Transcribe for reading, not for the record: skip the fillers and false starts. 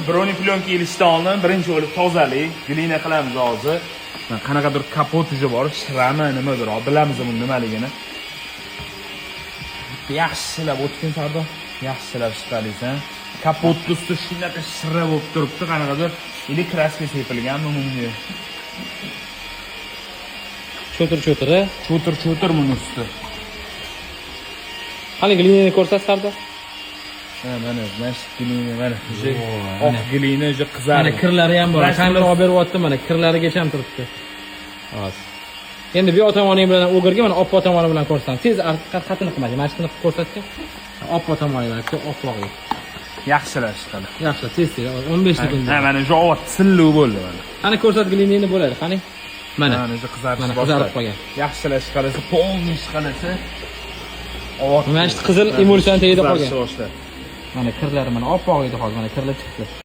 broni plyonka ilishdan oldin birinchi bo'lib tozalik, glina qilamiz hozir. Qanaqadir kapot uje bor, shrami nimadir, bilamiz buni nimaligini. Yaxshilab o'tkin Sardor, yaxshilab chiqaringsan. Kapotni usti shunaqa shira bo'lib turibdi, qanaqadir ili kraska sepilganmi bunga. Cho'tir buni usti. Qani glinani ko'rsat Sardor? Mana glina, mana oq glina uje qizarib. Mana kirlari ham bor. Kamera olib beryapti, mana kirlarigacha ham turibdi. Hozir. Endi bu tomoni bilan o'girga mana oppo tomoni bilan ko'rsatam. Tez qatini qilmaydi. Mana shuni ko'rsatdim. Oppo tomoni bilan, oppoqli. Yaxshilab chiqadi. Yaxshi, tez 15 sekund. Ha, mana javob sillu bo'ldi mana. Qani ko'rsat glinani bo'ladi, qani? Mana qizarib qolgan. Yaxshilab chiqarsa, polni chiqarsa, mana shu qizil emulsiyon tegib qolgan. Mana kirlari mana oppoq edi hozir, mana kirlar chiqdi.